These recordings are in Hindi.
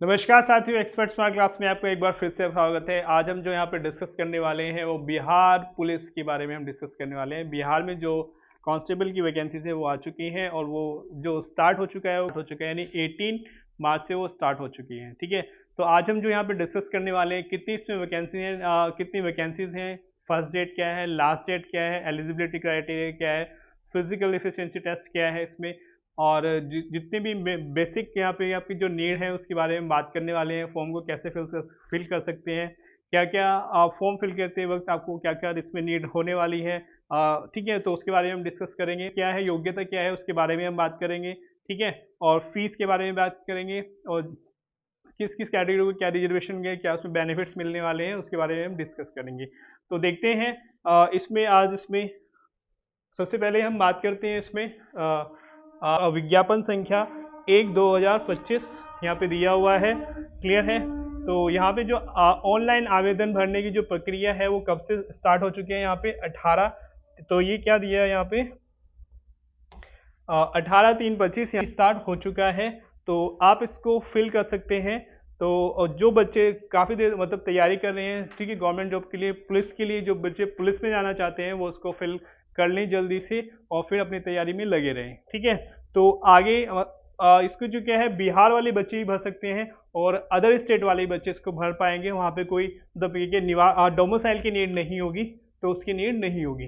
नमस्कार साथियों, एक्सपर्ट स्मार्ट क्लास में आपका एक बार फिर से स्वागत है। आज हम जो यहाँ पे डिस्कस करने वाले हैं वो बिहार पुलिस के बारे में हम डिस्कस करने वाले हैं। बिहार में जो कांस्टेबल की वैकेंसीज है वो आ चुकी हैं और वो जो स्टार्ट हो चुका है वो हो चुका है, यानी 18 मार्च से वो स्टार्ट हो चुकी है। ठीक है, तो आज हम जो यहाँ पे डिस्कस करने वाले हैं कितनी इसमें वैकेंसी है, कितनी वैकेंसीज हैं, फर्स्ट डेट क्या है, लास्ट डेट क्या है, एलिजिबिलिटी क्राइटेरिया क्या है, फिजिकल एफिशिएंसी टेस्ट क्या है इसमें, और जितने भी बेसिक यहाँ पे आपकी जो नीड है उसके बारे में बात करने वाले हैं। फॉर्म को कैसे फिल कर सकते हैं, क्या क्या फॉर्म फिल करते वक्त आपको क्या क्या इसमें नीड होने वाली है। ठीक है, तो उसके बारे में हम डिस्कस करेंगे। क्या है योग्यता, क्या है उसके बारे में हम बात करेंगे। ठीक है, और फीस के बारे में बात करेंगे, और किस किस कैटेगरी को क्या रिजर्वेशन के क्या उसमें बेनिफिट्स मिलने वाले हैं उसके बारे में हम डिस्कस करेंगे। तो देखते हैं इसमें आज इसमें सबसे पहले हम बात करते हैं इसमें विज्ञापन संख्या 1/2025 यहाँ पे दिया हुआ है, क्लियर है। तो यहाँ पे जो ऑनलाइन आवेदन भरने की जो प्रक्रिया है वो कब से स्टार्ट हो चुकी है, यहाँ पे 18, तो ये क्या दिया है यहाँ पे 18/3/25 स्टार्ट हो चुका है। तो आप इसको फिल कर सकते हैं। तो जो बच्चे काफ़ी देर मतलब तैयारी कर रहे हैं, ठीक है, गवर्नमेंट जॉब के लिए, पुलिस के लिए, जो बच्चे पुलिस में जाना चाहते हैं वो उसको फिल कर लें जल्दी से और फिर अपनी तैयारी में लगे रहें। ठीक है, तो आगे इसको जो क्या है बिहार वाले बच्चे ही भर सकते हैं और अदर स्टेट वाले बच्चे इसको भर पाएंगे। वहाँ पे कोई मतलब ये निवास डोमिसाइल की नीड नहीं होगी, तो उसकी नीड नहीं होगी।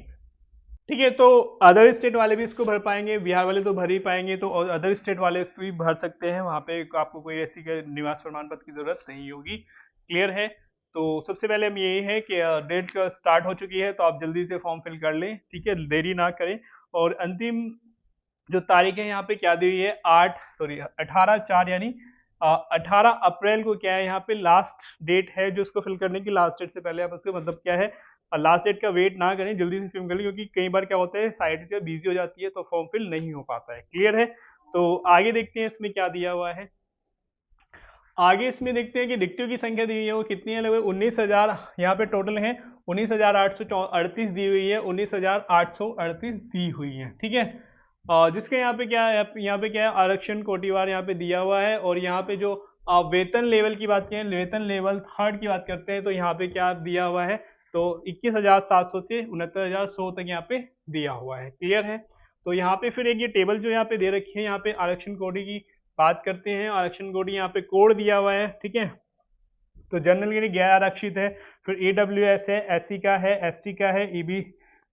ठीक है, तो अदर स्टेट वाले भी इसको भर पाएंगे, बिहार वाले तो भर ही पाएंगे, तो और अदर स्टेट वाले इसको भी भर सकते हैं। वहाँ पे आपको कोई ऐसी निवास प्रमाण पत्र की जरूरत नहीं होगी, क्लियर है। तो सबसे पहले हम यही है कि डेट का स्टार्ट हो चुकी है, तो आप जल्दी से फॉर्म फिल कर लें, ठीक है, देरी ना करें। और अंतिम जो तारीख है यहाँ पे क्या दी हुई है, 18/4 यानी 18 अप्रैल को क्या है यहाँ पे लास्ट डेट है जो उसको फिल करने की। लास्ट डेट से पहले आप उसका मतलब क्या है, लास्ट डेट का वेट ना करें, जल्दी से फिल कर लें, क्योंकि कई बार क्या होता है साइट जो बिजी हो जाती है तो फॉर्म फिल नहीं हो पाता है, क्लियर है। तो आगे देखते हैं इसमें क्या दिया हुआ है। आगे इसमें देखते हैं कि डिक्टिव की संख्या दी हुई है वो कितनी है, लगभग 19,000 यहाँ पे टोटल है। 19,838 दी हुई है, 19,838 दी हुई है, ठीक है। जिसके यहाँ पे क्या है, यहाँ पे क्या है आरक्षण कोटिवार यहाँ पे दिया हुआ है। और यहाँ पे जो वेतन लेवल की बात करें, वेतन लेवल थर्ड की बात करते हैं, तो यहाँ पे क्या दिया हुआ है, तो 21,700 से 69,100 तक यहाँ पे दिया हुआ है, क्लियर है। तो यहाँ पे फिर एक ये टेबल जो यहाँ पे दे रखी है, यहाँ पे आरक्षण कोटि की बात करते हैं। आरक्षण कोटि यहाँ पे कोड दिया हुआ है, ठीक है। तो जनरल के लिए गैर आरक्षित है, फिर EWS है, SC का है, ST का है, EB,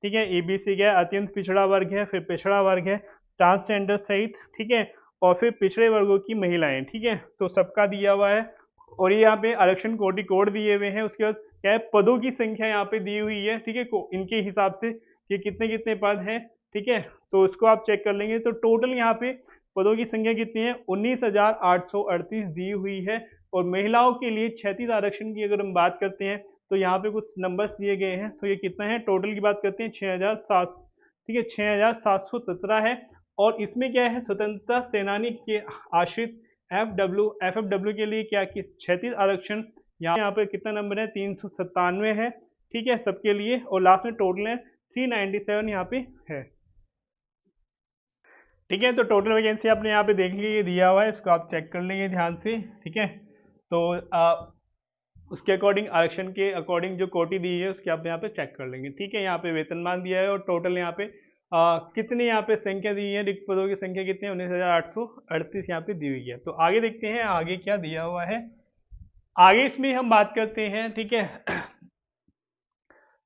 ठीक है, EBC का है, अत्यंत पिछड़ा वर्ग है, फिर पिछड़ा वर्ग है, ट्रांसजेंडर सहित, ठीक है, और फिर पिछड़े वर्गों की महिलाएं, ठीक है, तो सबका दिया हुआ है। और ये यहाँ पे आरक्षण कोटि कोड दिए हुए हैं। उसके बाद क्या है, पदों की संख्या यहाँ पे दी हुई है, ठीक है, इनके हिसाब से कि कितने कितने पद हैं, ठीक है। तो इसको आप चेक कर लेंगे, तो टोटल यहाँ पे पदों की संख्या कितनी है, 19,838 दी हुई है। और महिलाओं के लिए 36 आरक्षण की अगर हम बात करते हैं, तो यहाँ पे कुछ नंबर्स दिए गए हैं, तो ये कितना है, टोटल की बात करते हैं 6,007, ठीक है, 6,717 है। और इसमें क्या है, स्वतंत्रता सेनानी के आश्रित FFW के लिए क्या कि 36 आरक्षण, यहाँ पे कितना नंबर है, 397 है, ठीक है, सबके लिए। और लास्ट में टोटल है 397 यहाँ पे है, ठीक है। तो टोटल वैकेंसी आपने यहाँ पे देख ली, ये दिया हुआ है, इसको आप चेक कर लेंगे ध्यान से, ठीक है। तो उसके अकॉर्डिंग, आरक्षण के अकॉर्डिंग जो कोटि दी है उसके आप यहाँ पे चेक कर लेंगे, ठीक है। यहाँ पे वेतनमान दिया है और टोटल यहाँ पे कितनी यहाँ पे संख्या दी है, रिक्त पदों की संख्या कितनी है, 19,838 यहाँ पे दी हुई है। तो आगे देखते हैं आगे क्या दिया हुआ है। आगे इसमें हम बात करते हैं, ठीक है।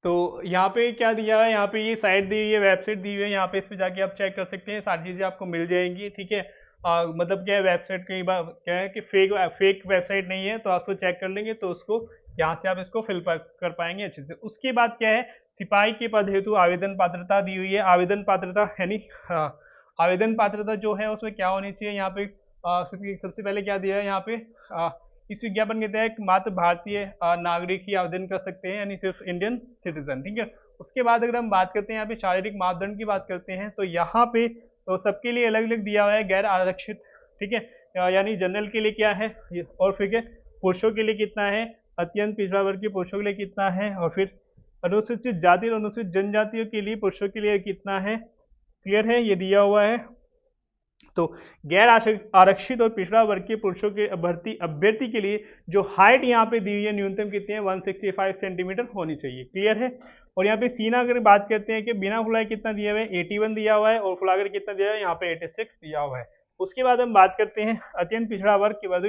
तो यहाँ पे क्या दिया है, यहाँ पे ये साइट दी हुई है, वेबसाइट दी हुई है, यहाँ पे इस पे जाके आप चेक कर सकते हैं, सारी चीज़ें आपको मिल जाएंगी, ठीक है। मतलब क्या है, वेबसाइट कई बार क्या है कि फेक वेबसाइट नहीं है, तो आप उसको चेक कर लेंगे, तो उसको यहाँ से आप इसको फिल कर पाएंगे अच्छे से। उसके बाद क्या है, सिपाही के पद हेतु आवेदन पात्रता दी हुई है। आवेदन पात्रता यानी आवेदन पात्रता जो है उसमें क्या होनी चाहिए, यहाँ पे सबसे पहले क्या दिया है यहाँ पे, इस विज्ञापन के तहत मात्र भारतीय नागरिक ही आवेदन कर सकते हैं, यानी सिर्फ इंडियन सिटीजन, ठीक है। उसके बाद अगर हम बात करते हैं यहाँ पे शारीरिक मापदंड की बात करते हैं, तो यहाँ पे तो सबके लिए अलग अलग दिया हुआ है, गैर आरक्षित, ठीक है, यानी जनरल के लिए क्या है, और फिर पुरुषों के लिए कितना है, अत्यंत पिछड़ा वर्ग के पुरुषों के लिए कितना है, और फिर अनुसूचित जाति और अनुसूचित जनजातियों के लिए पुरुषों के लिए कितना है, क्लियर है, ये दिया हुआ है। तो गैर आरक्षित और पिछड़ा वर्ग के पुरुषों के अभ्यर्थी के लिए जो हाइट यहाँ पे दी हुई है न्यूनतम कितनी है 165 सेंटीमीटर होनी चाहिए। क्लियर है। और यहाँ पे सीना अगर बात करते हैं कि बिना फुलाए कितना दिया हुआ है 81 दिया हुआ है और फुलाकर कितना दिया हुआ है यहाँ पे 86 दिया हुआ है। उसके बाद हम बात करते हैं अत्यंत पिछड़ा वर्ग के बाद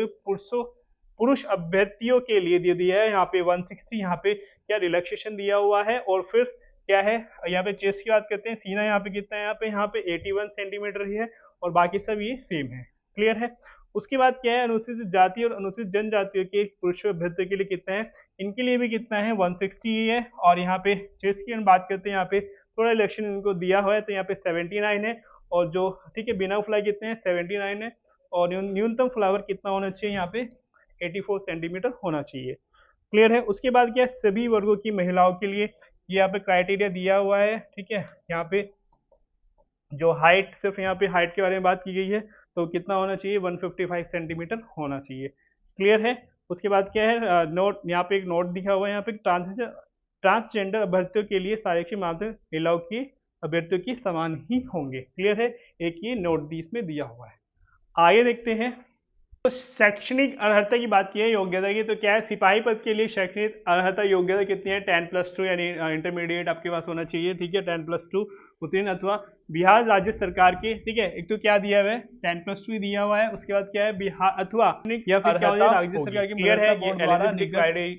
पुरुष अभ्यर्थियों के लिए दे दिया है यहाँ पे 160 यहाँ पे क्या रिलैक्सेशन दिया हुआ है। और फिर क्या है यहाँ पे चेस्ट की बात करते हैं, सीना यहाँ पे कितना है यहाँ पे 81 सेंटीमीटर ही है और बाकी सब ये सेम है। क्लियर है। उसके बाद क्या है अनुसूचित जाति और अनुसूचित जनजातियों के पुरुष अभ्यर्थियों के लिए कितना है, इनके लिए भी कितना है 160 ही है। और यहाँ पे चेस्ट की हम बात करते हैं यहाँ पे थोड़ा इलेक्शन इनको दिया हुआ है तो यहाँ पे 79 है और जो ठीक है बिना फ्लाई कितने हैं 79 है और न्यूनतम फ्लावर कितना होना चाहिए यहाँ पे 84 सेंटीमीटर होना चाहिए। क्लियर है। उसके बाद क्या सभी वर्गों की महिलाओं के लिए ये यहाँ पे क्राइटेरिया दिया हुआ है। ठीक है। यहाँ पे जो हाइट सिर्फ यहाँ पे हाइट के बारे में बात की गई है तो कितना होना चाहिए 155 सेंटीमीटर होना चाहिए। क्लियर है। उसके बाद क्या है नोट यहाँ पे एक नोट दिखा हुआ है यहाँ पे ट्रांसजेंडर अभ्यर्थियों के लिए साक्षी मात्र महिलाओं की अभ्यर्थियों की समान ही होंगे। क्लियर है। एक ये नोट भी इसमें दिया हुआ है। आगे देखते हैं तो शैक्षणिक अर्हता की बात की है योग्यता की, तो क्या है सिपाही पद के लिए शैक्षणिक अर्हता योग्यता कितनी है 10+2 यानी इंटरमीडिएट आपके पास होना चाहिए। ठीक है 10+2 उत्तीर्ण अथवा बिहार राज्य सरकार के ठीक है एक तो क्या दिया हुआ है 10+2 दिया हुआ है। उसके बाद क्या है बिहार अथवा या फिर क्या होगा राज्य सरकार की क्लियर है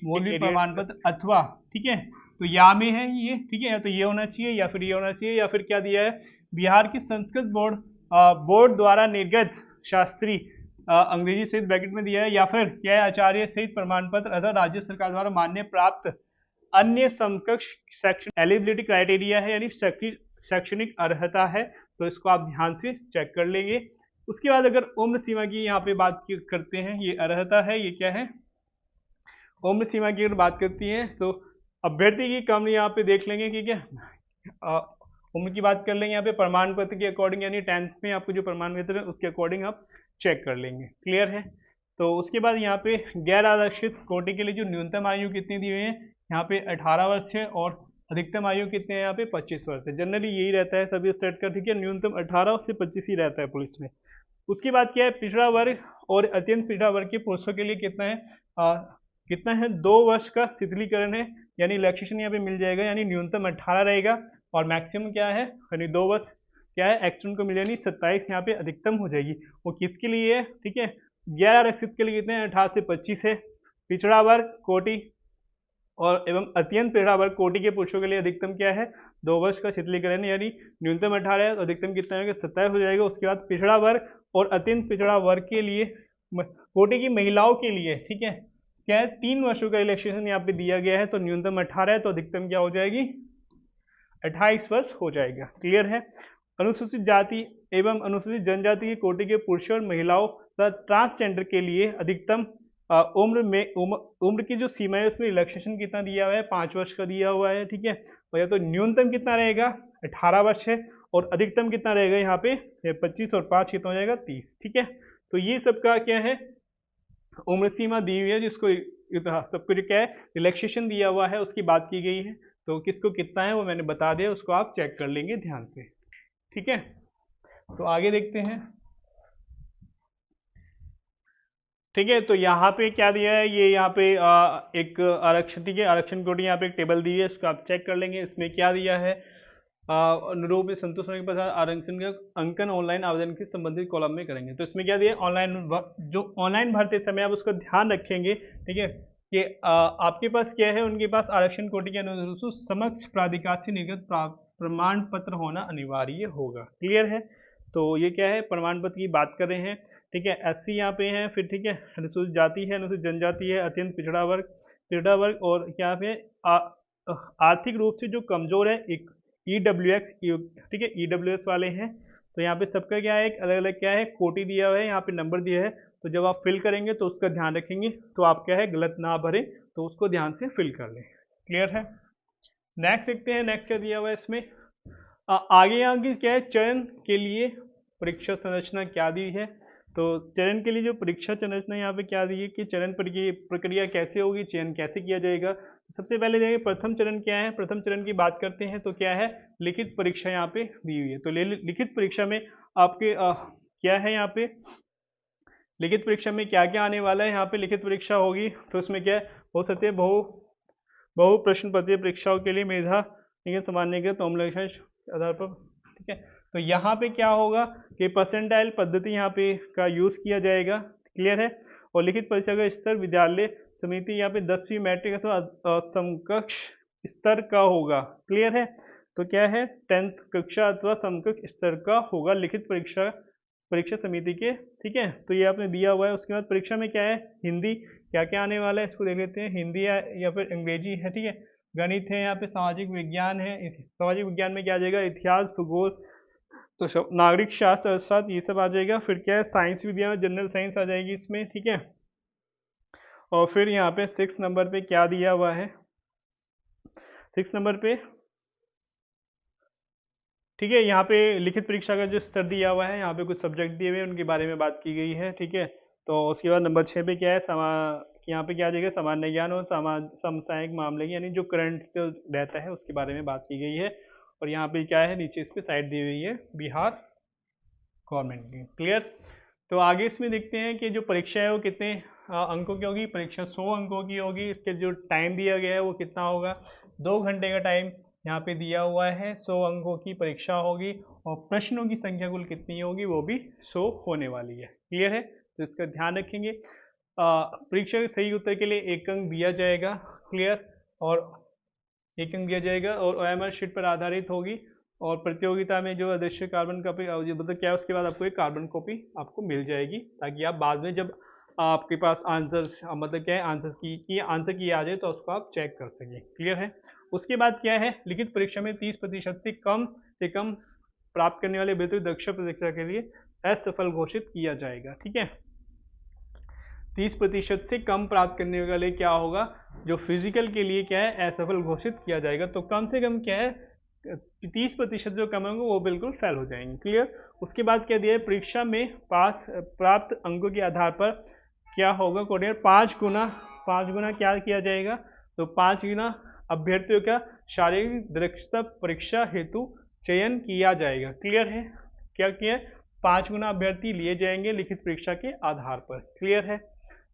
मौलिक प्रमाण पत्र अथवा ठीक है तो या में है ये ठीक है या तो ये होना चाहिए या फिर ये होना चाहिए या फिर क्या दिया है बिहार की संस्कृत बोर्ड द्वारा निर्गत शास्त्री अंग्रेजी सहित ब्रैकेट में दिया है या फिर क्या है आचार्य सहित प्रमाण पत्र अथवा राज्य सरकार द्वारा मान्य प्राप्त अन्य समकक्ष सेक्शन एलिजिबिलिटी क्राइटेरिया है यानी शैक्षणिक अर्हता है तो इसको आप ध्यान से चेक कर लेंगे। उसके बाद अगर उम्र सीमा की यहाँ पे बात करते हैं ये अर्हता है ये क्या है उम्र सीमा की अगर बात करती है तो अभ्यर्थी की कम यहाँ पे देख लेंगे कि क्या उम्र की बात कर लेंगे यहाँ पे प्रमाण पत्र के अकॉर्डिंग यानी 10th में आपको जो प्रमाण पत्र है उसके अकॉर्डिंग आप चेक कर लेंगे। क्लियर है। तो उसके बाद यहाँ पे गैर आरक्षित कोटे के लिए जो न्यूनतम आयु कितनी दी हुई है यहाँ पे 18 वर्ष है और अधिकतम आयु कितने हैं यहाँ पे 25 वर्ष है। जनरली यही रहता है सभी स्टेट का। ठीक है न्यूनतम 18 से 25 ही रहता है पुलिस में। उसके बाद क्या है पिछड़ा वर्ग और अत्यंत पिछड़ा वर्ग के पुरुषों के लिए कितना है 2 वर्ष का शिथिलीकरण है यानी रिलैक्सेशन यहाँ पे मिल जाएगा यानी न्यूनतम 18 रहेगा और मैक्सिमम क्या है यानी 2 वर्ष क्या है एक्सटेंड को मिल यानी 27 यहाँ पे अधिकतम हो जाएगी। वो किसके लिए है ठीक है गैर आरक्षित के लिए कितने हैं 18 से 25 है। पिछड़ा वर्ग कोटि और एवं अत्यंत पिछड़ा वर्ग कोटि के पुरुषों के लिए अधिकतम क्या है 2 वर्ष का शिथिलीकरण यानी न्यूनतम 18 है तो अधिकतम कितना होगा 27 हो जाएगा। उसके बाद पिछड़ा वर्ग और अत्यंत पिछड़ा वर्ग के लिए कोटि की महिलाओं के लिए ठीक है क्या है 3 वर्षों का रिलैक्सेशन यहाँ पे दिया गया है तो न्यूनतम 18 है तो अधिकतम क्या हो जाएगी 28 वर्ष हो जाएगा। क्लियर है। अनुसूचित जाति एवं अनुसूचित जनजाति के कोटि के पुरुषों और महिलाओं तथा ट्रांसजेंडर के लिए अधिकतम उम्र की जो सीमा है उसमें रिलैक्सेशन कितना दिया हुआ है 5 वर्ष का दिया हुआ है। ठीक है और या तो न्यूनतम कितना रहेगा 18 वर्ष है और अधिकतम कितना रहेगा यहाँ पे 25 और 5 कितना हो जाएगा 30। ठीक है तो ये सबका क्या है उम्र सीमा दी हुई है जिसको सबको जो क्या है रिलैक्सेशन दिया हुआ है उसकी बात की गई है तो किसको कितना है वो मैंने बता दिया उसको आप चेक कर लेंगे ध्यान से। ठीक है तो आगे देखते हैं। ठीक है तो यहाँ पे क्या दिया है ये यहाँ पे एक आरक्षण ठीक है आरक्षण कोटि यहाँ पे एक टेबल दी है इसको आप चेक कर लेंगे। इसमें क्या दिया है अनुरूप में संतुष्ट होने के बाद आरक्षण का अंकन ऑनलाइन आवेदन के संबंधित कॉलम में करेंगे। तो इसमें क्या दिया ऑनलाइन भरते समय आप उसका ध्यान रखेंगे। ठीक है कि आपके पास क्या है उनके पास आरक्षण कोटि के अनुरूप समक्ष प्राधिकार से निर्गत प्रमाण पत्र होना अनिवार्य होगा। क्लियर है। तो ये क्या है प्रमाण पत्र की बात कर रहे हैं। ठीक है SC यहाँ पे है फिर ठीक है अनुसूचित जाति है अनुसूचित जनजाति है अत्यंत पिछड़ा वर्ग और क्या पे आर्थिक रूप से जो कमजोर है एक EWX ठीक है EWS वाले हैं। तो यहाँ पे सबका क्या है एक अलग अलग क्या है कोटि दिया हुआ है यहाँ पे नंबर दिया है तो जब आप फिल करेंगे तो उसका ध्यान रखेंगे तो आप क्या है गलत ना भरें तो उसको ध्यान से फिल कर लें। क्लियर है। नेक्स्ट देखते हैं नेक्स्ट क्या दिया हुआ है इसमें आगे यहाँ की क्या है चयन के लिए परीक्षा संरचना क्या दी है। तो चयन के लिए जो परीक्षा संरचना यहाँ पे क्या दी है कि चयन प्रक्रिया कैसे होगी चयन कैसे किया जाएगा। सबसे पहले देखिए प्रथम चरण क्या है। प्रथम चरण की बात करते हैं तो क्या है लिखित परीक्षा यहाँ पे दी हुई है। तो लिखित परीक्षा में आपके क्या है यहाँ पे लिखित परीक्षा में क्या क्या आने वाला है। यहाँ पे लिखित परीक्षा होगी तो उसमें क्या हो सकते हैं बहु प्रश्न पत्रीय परीक्षाओं के लिए मेधा सामान्य के तोमलक्षण आधार पर, ठीक है। तो यहाँ पे क्या होगा कि परसेंटाइल पद्धति यहाँ पे का यूज किया जाएगा, क्लियर है। और लिखित परीक्षा का स्तर विद्यालय समिति यहाँ पे 10वीं मैट्रिक अथवा समकक्ष स्तर का होगा, क्लियर है। तो क्या है 10th कक्षा अथवा समकक्ष स्तर का होगा लिखित परीक्षा समिति के, ठीक है। तो ये आपने दिया हुआ है। उसके बाद परीक्षा में क्या है हिंदी क्या क्या आने वाला है इसको देख लेते हैं। हिंदी या फिर अंग्रेजी है, ठीक है। गणित है, यहाँ पे सामाजिक विज्ञान है, सामाजिक विज्ञान में क्या आ जाएगा इतिहास भूगोल, तो नागरिक शास्त्र अर्थशास्त्र ये सब आ जाएगा। फिर क्या है साइंस विज्ञान जनरल साइंस आ जाएगी इसमें, ठीक है। और फिर यहाँ पे 6 नंबर पे क्या दिया हुआ है, 6 नंबर पे, ठीक है, यहाँ पे लिखित परीक्षा का जो स्तर दिया हुआ है, यहाँ पे कुछ सब्जेक्ट दिए हुए हैं उनके बारे में बात की गई है, ठीक है। तो उसके बाद नंबर 6 पे क्या है यहाँ पे क्या आ जाएगा सामान्य ज्ञान और समसामयिक मामले यानी जो करंट जो रहता है उसके बारे में बात की गई है। और यहाँ पे क्या है नीचे इस पे साइड दी हुई है बिहार गवर्नमेंट की, क्लियर। तो आगे इसमें देखते हैं कि जो परीक्षा है वो कितने अंकों की होगी। परीक्षा 100 अंकों की होगी। इसके जो टाइम दिया गया है वो कितना होगा 2 घंटे का टाइम यहाँ पे दिया हुआ है। 100 अंकों की परीक्षा होगी और प्रश्नों की संख्या कुल कितनी होगी वो भी 100 होने वाली है, क्लियर है। तो इसका ध्यान रखेंगे। परीक्षा के सही उत्तर के लिए 1 अंक दिया जाएगा, क्लियर, और 1 अंक दिया जाएगा और OMR शीट पर आधारित होगी। और प्रतियोगिता में जो अदृश्य कार्बन कॉपी मतलब क्या है उसके बाद आपको एक कार्बन कॉपी आपको मिल जाएगी ताकि आप बाद में जब आपके पास आंसर्स मतलब क्या है आंसर की आ जाए तो उसको आप चेक कर सकें, क्लियर है। उसके बाद क्या है लिखित परीक्षा में 30% से कम प्राप्त करने वाले अभ्यर्थी दक्ष परीक्षा के लिए असफल घोषित किया जाएगा, ठीक है। 30% से कम प्राप्त करने वाले क्या होगा जो फिजिकल के लिए क्या है असफल घोषित किया जाएगा। तो कम से कम क्या है 30% जो कम होंगे वो बिल्कुल फेल हो जाएंगे, क्लियर। उसके बाद क्या दिया है परीक्षा में प्राप्त अंकों के आधार पर क्या होगा कोऑर्डिनेटर 5 गुना क्या किया जाएगा। तो 5 गुना अभ्यर्थियों का शारीरिक दक्षता परीक्षा हेतु चयन किया जाएगा, क्लियर है। क्या किया 5 गुना अभ्यर्थी लिए जाएंगे लिखित परीक्षा के आधार पर, क्लियर है।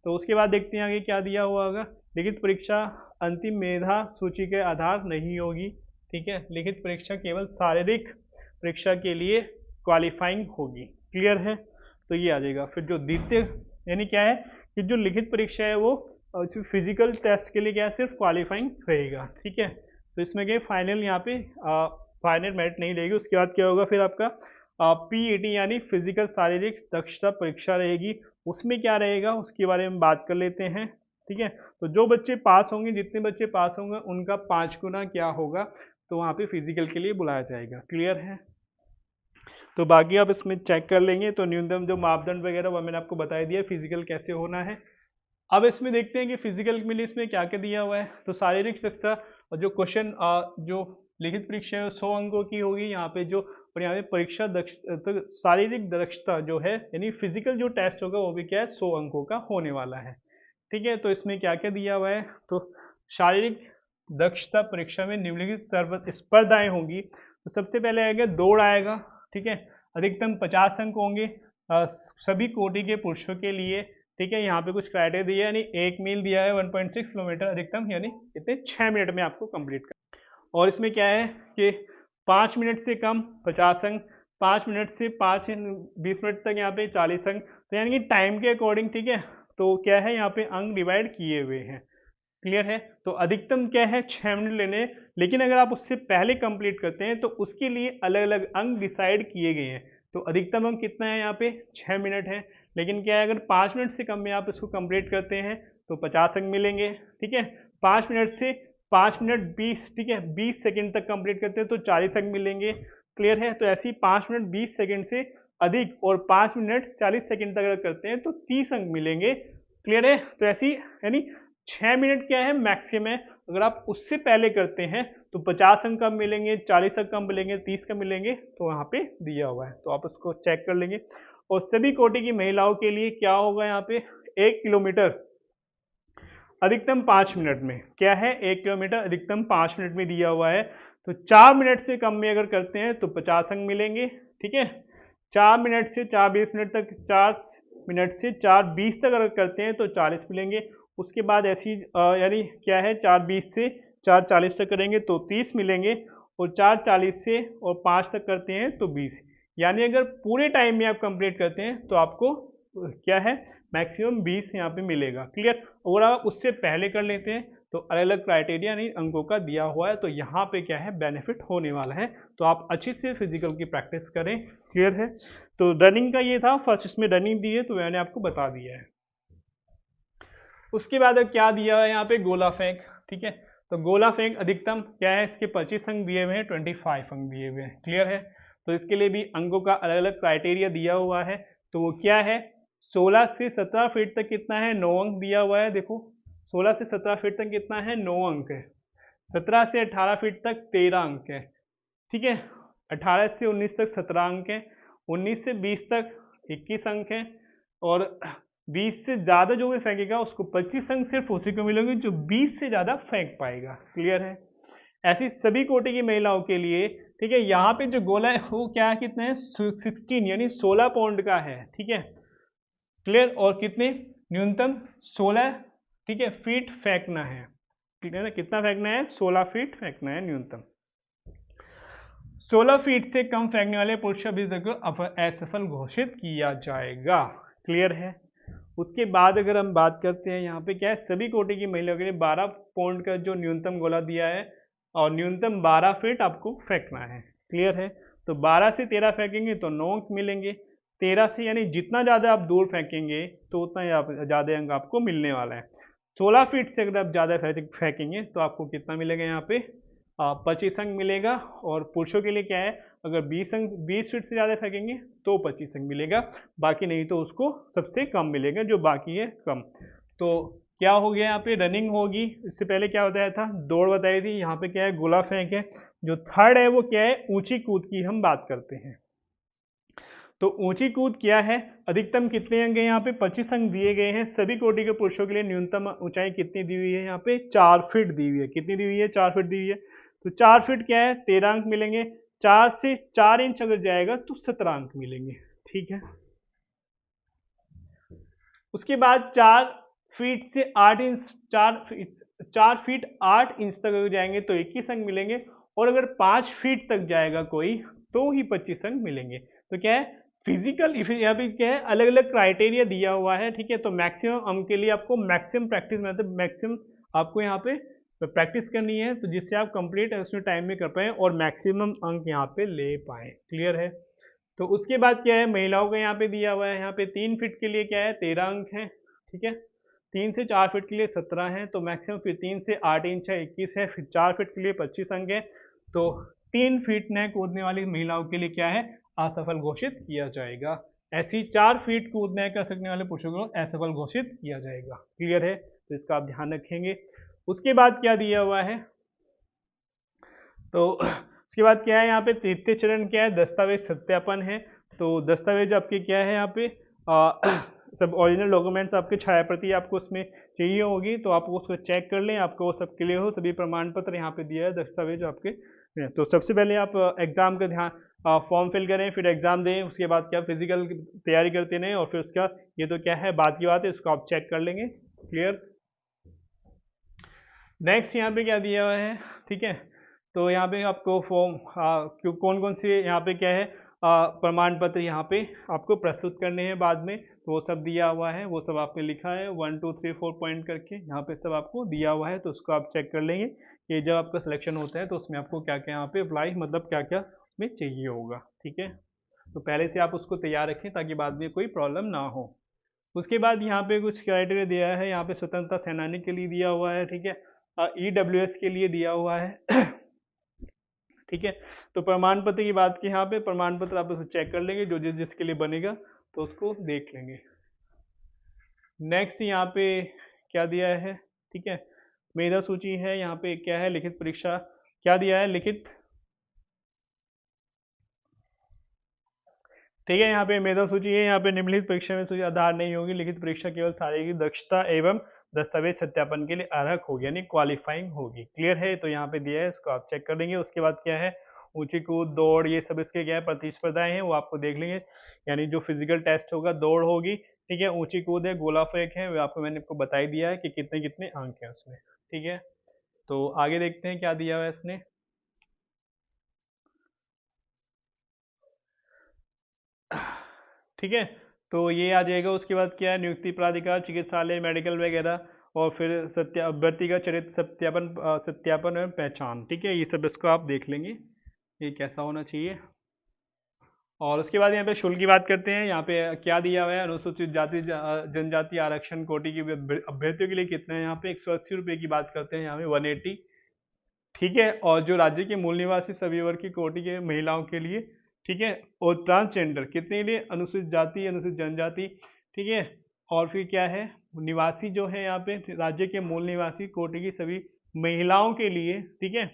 तो उसके बाद देखते हैं आगे क्या दिया हुआ होगा। लिखित परीक्षा अंतिम मेधा सूची के आधार नहीं होगी, ठीक है। लिखित परीक्षा केवल शारीरिक परीक्षा के लिए क्वालिफाइंग होगी, क्लियर है। तो ये आ जाएगा। फिर जो द्वितीय यानी क्या है कि जो लिखित परीक्षा है वो फिजिकल टेस्ट के लिए क्या है सिर्फ क्वालिफाइंग रहेगा, ठीक है। तो इसमें क्या फाइनल यहाँ पे फाइनल मेरिट नहीं रहेगी। उसके बाद क्या होगा फिर आपका PET यानी फिजिकल शारीरिक दक्षता परीक्षा रहेगी। उसमें क्या रहेगा उसके बारे में बात कर लेते हैं, ठीक है। तो जो बच्चे पास होंगे जितने बच्चे पास होंगे उनका 5 गुना क्या होगा तो वहाँ पे फिजिकल के लिए बुलाया जाएगा, क्लियर है। तो बाकी आप इसमें चेक कर लेंगे। तो न्यूनतम जो मापदंड वगैरह वो मैंने आपको बता दिया फिजिकल कैसे होना है। अब इसमें देखते हैं कि फिजिकल के लिए इसमें क्या क्या दिया हुआ है। तो शारीरिक दक्षता और जो क्वेश्चन जो लिखित परीक्षा है 100 अंकों की होगी यहाँ पे जो, और यहाँ पे परीक्षा तो शारीरिक दक्षता जो है यानी फिजिकल जो टेस्ट होगा वो भी क्या है 100 अंकों का होने वाला है, ठीक है। तो इसमें क्या क्या दिया हुआ है। तो शारीरिक दक्षता परीक्षा में निम्नलिखित स्पर्धाएं होंगी। तो सबसे पहले आएगा दौड़ आएगा, ठीक है। अधिकतम 50 अंक होंगे सभी कोटि के पुरुषों के लिए, ठीक है। यहाँ पे कुछ क्राइटेरिया दिया है यानी 1 मील दिया है 1.6 किलोमीटर अधिकतम यानी इतने 6 मिनट में आपको कंप्लीट कर। और इसमें क्या है कि 5 मिनट से कम 50 अंक, 5 मिनट से 20 मिनट तक यहाँ पे 40 अंक। तो यानी कि टाइम के अकॉर्डिंग, ठीक है। तो क्या है यहाँ पे अंक डिवाइड किए हुए हैं, क्लियर है। तो अधिकतम क्या है 6 मिनट लेने, लेकिन अगर आप उससे पहले कंप्लीट करते हैं तो उसके लिए अलग अलग अंक डिसाइड किए गए हैं। तो अधिकतम अंक कितना है यहाँ पे 6 मिनट है, लेकिन क्या है अगर 5 मिनट से कम में आप इसको कंप्लीट करते हैं तो 50 अंक मिलेंगे, ठीक है। 5 मिनट से 5 मिनट 20, ठीक है, 20 सेकंड तक कंप्लीट करते हैं तो 40 अंक मिलेंगे, क्लियर है। तो ऐसे ही 5 मिनट 20 सेकंड से अधिक और 5 मिनट 40 सेकंड तक अगर करते हैं तो 30 अंक मिलेंगे, क्लियर है। तो ऐसी यानी 6 मिनट क्या है मैक्सिमम है। अगर आप उससे पहले करते हैं तो 50 अंक कम मिलेंगे, 40 अंक कम मिलेंगे, 30 कम मिलेंगे। तो वहाँ पे दिया हुआ है तो आप उसको चेक कर लेंगे। और सभी कोटि की महिलाओं के लिए क्या होगा यहाँ पे 1 किलोमीटर अधिकतम 5 मिनट में, क्या है 1 किलोमीटर अधिकतम 5 मिनट में दिया हुआ है। तो 4 मिनट से कम में अगर करते हैं तो 50 अंक मिलेंगे, ठीक है। 4 मिनट से 4:20 तक, 4 मिनट से 4:20 तक अगर करते हैं तो 40 मिलेंगे। उसके बाद ऐसी यानी क्या है 4:20 से 4:40 तक करेंगे तो 30 मिलेंगे, और 4:40 से और 5 तक करते हैं तो 20। यानी अगर पूरे टाइम में आप कंप्लीट करते हैं तो आपको क्या है मैक्सिमम 20 यहाँ पे मिलेगा। क्लियर। और आप उससे पहले कर लेते हैं तो अलग अलग क्राइटेरिया नहीं अंकों का दिया हुआ है, तो यहाँ पे क्या है बेनिफिट होने वाला है। तो आप अच्छी से फिजिकल की प्रैक्टिस करें। क्लियर है। तो रनिंग का ये था फर्स्ट, इसमें रनिंग दी है तो मैंने आपको बता दिया है। उसके बाद अब क्या दिया है यहाँ पे गोला फेंक। ठीक है, तो गोला फेंक अधिकतम क्या है, इसके 25 अंक दिए हुए हैं, 25 अंक दिए हुए हैं। क्लियर है। तो इसके लिए भी अंकों का अलग अलग क्राइटेरिया दिया हुआ है। तो वो क्या है, 16 से 17 फीट तक कितना है, 9 अंक दिया हुआ है। देखो 16 से 17 फीट तक कितना है, 9 अंक है। 17 से 18 फीट तक 13 अंक है। ठीक है, 18 से 19 तक 17 अंक है, 19 से 20 तक 21 अंक है, और 20 से ज़्यादा जो भी फेंकेगा उसको 25 अंक सिर्फ उसी को मिलेंगे जो 20 से ज़्यादा फेंक पाएगा। क्लियर है। ऐसी सभी कोटि की महिलाओं के लिए। ठीक है, यहाँ पे जो गोला है वो क्या है, कितने हैं, 16 यानी 16 पाउंड का है। ठीक है, क्लियर। और कितने, न्यूनतम 16 ठीक है फीट फेंकना है। ठीक है ना, कितना फेंकना है, 16 फीट फेंकना है न्यूनतम। 16 फीट से कम फेंकने वाले पुरुष अभियुक्त को असफल घोषित किया जाएगा। क्लियर है। उसके बाद अगर हम बात करते हैं यहाँ पे क्या है, सभी कोटि की महिलाओं के लिए 12 पाउंड का जो न्यूनतम गोला दिया है, और न्यूनतम 12 फीट आपको फेंकना है। क्लियर है। तो 12 से 13 फेंकेंगे तो 9 अंक मिलेंगे। 13 से यानी जितना ज़्यादा आप दूर फेंकेंगे तो उतना ज़्यादा अंक आपको मिलने वाला है। 16 फीट से अगर आप ज़्यादा फेंकेंगे तो आपको कितना मिलेगा यहाँ पे, 25 अंक मिलेगा। और पुरुषों के लिए क्या है, अगर 20 फीट से ज़्यादा फेंकेंगे तो 25 अंक मिलेगा, बाकी नहीं तो उसको सबसे कम मिलेगा जो बाकी है कम। तो क्या हो गया, यहाँ पे रनिंग होगी। इससे पहले क्या बताया था, दौड़ बताई थी। यहाँ पे क्या है, गोला फेंक है। जो थर्ड है वो क्या है, ऊंची कूद की हम बात करते हैं। तो ऊंची कूद क्या है, अधिकतम कितने अंक है, यहाँ पे 25 अंक दिए गए हैं। सभी कोटि के पुरुषों के लिए न्यूनतम ऊंचाई कितनी दी हुई है, यहाँ पे 4 फीट दी हुई है। कितनी दी हुई है, 4 फीट दी हुई है। तो 4 फीट क्या है, 13 अंक मिलेंगे। 4 से 4 इंच अगर जाएगा तो 17 अंक मिलेंगे। ठीक है। उसके बाद 4 फीट से 8 इंच, 4 फीट 8 इंच तक अगर जाएंगे तो 21 अंक मिलेंगे, और अगर 5 फीट तक जाएगा कोई तो ही 25 अंक मिलेंगे। तो क्या है, फिजिकल यहाँ पे क्या है, अलग अलग क्राइटेरिया दिया हुआ है। ठीक है, तो मैक्सिमम अंक के लिए आपको मैक्सिमम प्रैक्टिस मतलब मैक्सिमम आपको यहाँ पे प्रैक्टिस करनी है, तो जिससे आप कंप्लीट उसमें टाइम में कर पाए और मैक्सिमम अंक यहाँ पे ले पाए। क्लियर है। तो उसके बाद क्या है, महिलाओं का यहाँ पे दिया हुआ है, यहाँ पे 3 फीट के लिए क्या है, 13 अंक है। ठीक है, 3 से 4 फीट के लिए 17 है, तो मैक्सिमम फिर 3 से 8 इंच है, 21 है। फिर 4 फीट के लिए 25 अंक है। तो 3 फीट न कूदने वाली महिलाओं के लिए क्या है, असफल घोषित किया जाएगा। ऐसी 4 फीट कूदने कर सकने वाले पुरुषों को असफल घोषित किया जाएगा। क्लियर है। तो इसका आप ध्यान रखेंगे। उसके बाद क्या दिया हुआ है, तो उसके बाद क्या है, यहाँ पे तृतीय चरण क्या है, दस्तावेज सत्यापन है। तो दस्तावेज आपके क्या है, यहाँ पे सब ओरिजिनल डॉक्यूमेंट्स आपके छाया प्रति आपको उसमें चाहिए होगी, तो आप उसको चेक कर लें, आपको वो सब क्लियर हो। सभी प्रमाण पत्र यहाँ पे दिया है, दस्तावेज आपके। तो सबसे पहले आप एग्जाम का ध्यान फॉर्म फिल करें, फिर एग्जाम दें। उसके बाद क्या फिजिकल की तैयारी करते रहें, और फिर उसका ये तो क्या है बात की बात है, इसको आप चेक कर लेंगे। क्लियर। नेक्स्ट यहाँ पे क्या दिया हुआ है, ठीक है। तो यहाँ पे आपको फॉर्म कौन कौन से यहाँ पे क्या है प्रमाण पत्र यहाँ पे आपको प्रस्तुत करने हैं बाद में, तो वो सब दिया हुआ है। वो सब आपने लिखा है 1 2 3 4 पॉइंट करके, यहाँ पे सब आपको दिया हुआ है। तो उसको आप चेक कर लेंगे कि जब आपका सिलेक्शन होता है तो उसमें आपको क्या क्या यहाँ पे अप्लाई मतलब क्या क्या उसमें चाहिए होगा। ठीक है, तो पहले से आप उसको तैयार रखें ताकि बाद में कोई प्रॉब्लम ना हो। उसके बाद यहाँ पे कुछ क्राइटेरिया दिया है, यहाँ पे स्वतंत्रता सेनानी के लिए दिया हुआ है। ठीक है, EWS के लिए दिया हुआ है। ठीक है, तो प्रमाण पत्र की बात की, यहाँ पे प्रमाण पत्र आप उसे चेक कर लेंगे, जो जिसके लिए बनेगा तो उसको देख लेंगे। नेक्स्ट यहाँ पे क्या दिया है, ठीक है, मेधा सूची है। यहाँ पे क्या है, लिखित परीक्षा क्या दिया है, लिखित। ठीक है, यहाँ पे मेधा सूची है। यहाँ पे निम्नलिखित परीक्षा में सूची आधार नहीं होगी। लिखित परीक्षा केवल शारीरिक दक्षता एवं दस्तावेज सत्यापन के लिए अर्हक होगी, यानी क्वालिफाइंग होगी। क्लियर है। तो यहाँ पे दिया है, इसको आप चेक कर लेंगे। उसके बाद क्या है, ऊंची कूद, दौड़, ये सब इसके क्या है प्रतिस्पर्धाएं हैं, वो आपको देख लेंगे। यानी जो फिजिकल टेस्ट होगा, दौड़ होगी, ठीक है, ऊंची कूद है, गोला फेंक है, वो आपको मैंने आपको बता ही दिया है कि कितने कितने अंक हैं उसमें, ठीक है। तो आगे देखते हैं क्या दिया हुआ है इसने। ठीक है, तो ये आ जाएगा। उसके बाद क्या है, नियुक्ति प्राधिकार, चिकित्सालय, मेडिकल वगैरह, और फिर अभ्यर्थी का चरित्र सत्यापन, सत्यापन एवं पहचान, ठीक है, ये सब इसको आप देख लेंगे ये कैसा होना चाहिए। और उसके बाद यहाँ पे शुल्क की बात करते हैं। यहाँ पे क्या दिया हुआ है, अनुसूचित जाति जनजाति आरक्षण कोटि की अभ्यर्थियों के लिए कितना है, यहाँ पे 180 रुपये की बात करते हैं, यहाँ पे 180, ठीक है। और जो राज्य के मूल निवासी सभी वर्ग की कोटि के महिलाओं के लिए, ठीक है, और ट्रांसजेंडर कितने के लिए, अनुसूचित जाति, अनुसूचित जनजाति, ठीक है। और फिर क्या है, निवासी जो है यहाँ पे राज्य के मूल निवासी कोटि की सभी महिलाओं के लिए, ठीक है,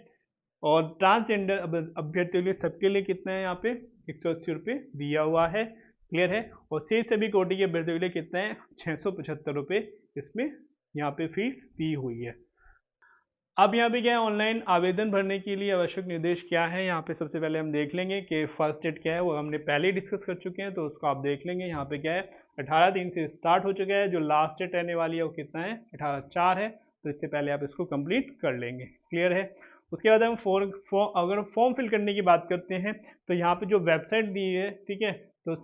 और ट्रांसजेंडर अभ्यर्थियों के लिए सबके लिए कितना है, यहाँ पे 180 रुपये दिया हुआ है, क्लियर है। और शेष सभी कोटि के अभ्यर्थियों के लिए कितना है, 675 रुपये इसमें यहाँ पे फीस दी हुई है। अब यहाँ पे क्या है, ऑनलाइन आवेदन भरने के लिए आवश्यक निर्देश क्या है, यहाँ पे सबसे पहले हम देख लेंगे कि फर्स्ट डेट क्या है, वो हमने पहले ही डिस्कस कर चुके हैं, तो उसको आप देख लेंगे। यहाँ पे क्या है, 18 दिन से स्टार्ट हो चुका है, जो लास्ट डेट रहने वाली है वो कितना है, 18/4 है, तो इससे पहले आप इसको कंप्लीट कर लेंगे, क्लियर है। उसके बाद हम अगर फॉर्म फिल करने की बात करते हैं, तो यहाँ पे जो वेबसाइट दी है, ठीक है, तो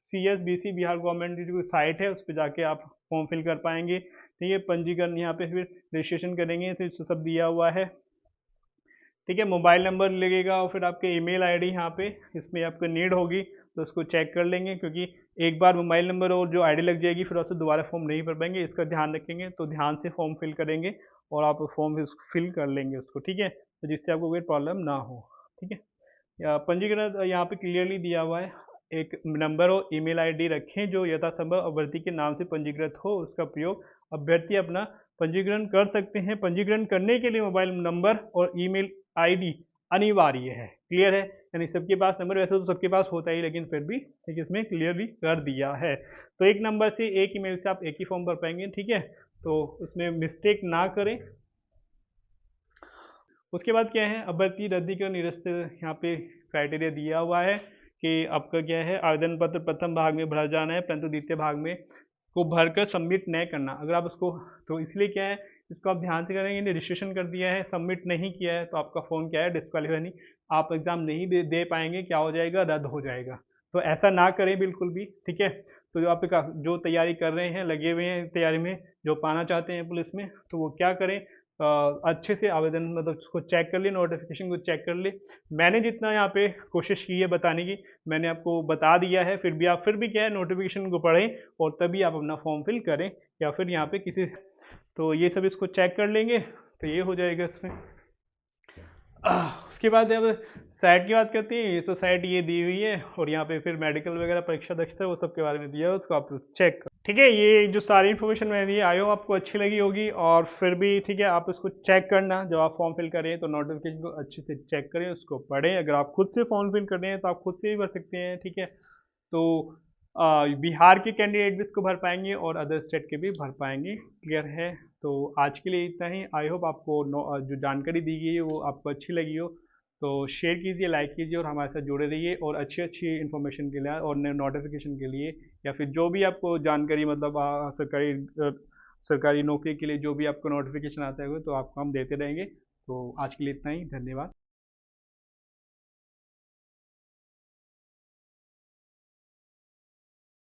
CSBC बिहार गवर्नमेंट की जो साइट है उस पर जाके आप फॉर्म फिल कर पाएंगे, ठीक है। पंजीकरण यहाँ पे फिर रजिस्ट्रेशन करेंगे तो इसको सब दिया हुआ है, ठीक है। मोबाइल नंबर लगेगा और फिर आपके ईमेल आईडी यहाँ पे इसमें आपको नीड होगी, तो उसको चेक कर लेंगे, क्योंकि एक बार मोबाइल नंबर और जो आईडी लग जाएगी फिर उससे दोबारा फॉर्म नहीं भर पाएंगे, इसका ध्यान रखेंगे। तो ध्यान से फॉर्म फिल करेंगे और आप फॉर्म फिल कर लेंगे उसको, ठीक है, तो जिससे आपको कोई प्रॉब्लम ना हो, ठीक है। पंजीकरण यहाँ पे क्लियरली दिया हुआ है, एक नंबर और ईमेल आईडी रखें जो यथासंभव अभ्यर्थी के नाम से पंजीकृत हो, उसका प्रयोग अभ्यर्थी अपना पंजीकरण कर सकते हैं। पंजीकरण करने के लिए मोबाइल नंबर और ईमेल आईडी अनिवार्य है, क्लियर है। यानी सबके पास नंबर, वैसे तो सबके पास होता ही, लेकिन फिर भी ठीक इसमें क्लियरली कर दिया है। तो एक नंबर से एक ईमेल से आप एक ही फॉर्म भर पाएंगे, ठीक है, तो उसमें मिस्टेक ना करें। उसके बाद क्या है, अभ्यर्थी रद्दीकरण निरस्त, यहाँ पे क्राइटेरिया दिया हुआ है कि आपका क्या है, आवेदन पत्र प्रथम भाग में भरा जाना है, परंतु द्वितीय भाग में को भरकर सबमिट नहीं करना। अगर आप उसको, तो इसलिए क्या है, इसको आप ध्यान से करेंगे, रजिस्ट्रेशन कर दिया है, सबमिट नहीं किया है, तो आपका फ़ोन क्या है, डिस्क्वालीफाई, नहीं, आप एग्ज़ाम नहीं दे पाएंगे, क्या हो जाएगा, रद्द हो जाएगा। तो ऐसा ना करें बिल्कुल भी, ठीक है। तो जो आप जो तैयारी कर रहे हैं, लगे हुए हैं तैयारी में, जो पाना चाहते हैं पुलिस में, तो वो क्या करें, अच्छे से आवेदन मतलब उसको चेक कर ले, नोटिफिकेशन को चेक कर ले। मैंने जितना यहाँ पे कोशिश की है बताने की, मैंने आपको बता दिया है, फिर भी आप फिर भी क्या है, नोटिफिकेशन को पढ़ें और तभी आप अपना फॉर्म फिल करें, या फिर यहाँ पे किसी, तो ये सब इसको चेक कर लेंगे, तो ये हो जाएगा इसमें। उसके बाद अब साइट की बात करते हैं, ये तो साइट ये दी हुई है, और यहाँ पे फिर मेडिकल वगैरह परीक्षा दक्षता वो सब के बारे में दिया है, उसको आप चेक कर, ठीक है। ये जो सारी इन्फॉर्मेशन मैंने दी आई होप आपको अच्छी लगी होगी, और फिर भी ठीक है, आप इसको चेक करना जब आप फॉर्म फिल करें, तो नोटिफिकेशन को अच्छे से चेक करें, उसको पढ़ें। अगर आप खुद से फॉर्म फिल कर रहे हैं तो आप खुद से भी भर सकते हैं, ठीक है। तो बिहार के कैंडिडेट भी इसको भर पाएंगे और अदर स्टेट के भी भर पाएंगे, क्लियर है। तो आज के लिए इतना ही। आई होप आपको जो जानकारी दी गई है वो आपको अच्छी लगी हो, तो शेयर कीजिए, लाइक कीजिए और हमारे साथ जुड़े रहिए, और अच्छी अच्छी इन्फॉर्मेशन के लिए और नोटिफिकेशन के लिए, या फिर जो भी आपको जानकारी मतलब सरकारी नौकरी के लिए जो भी आपको नोटिफिकेशन आता है तो आपको हम देते रहेंगे। तो आज के लिए इतना ही, धन्यवाद।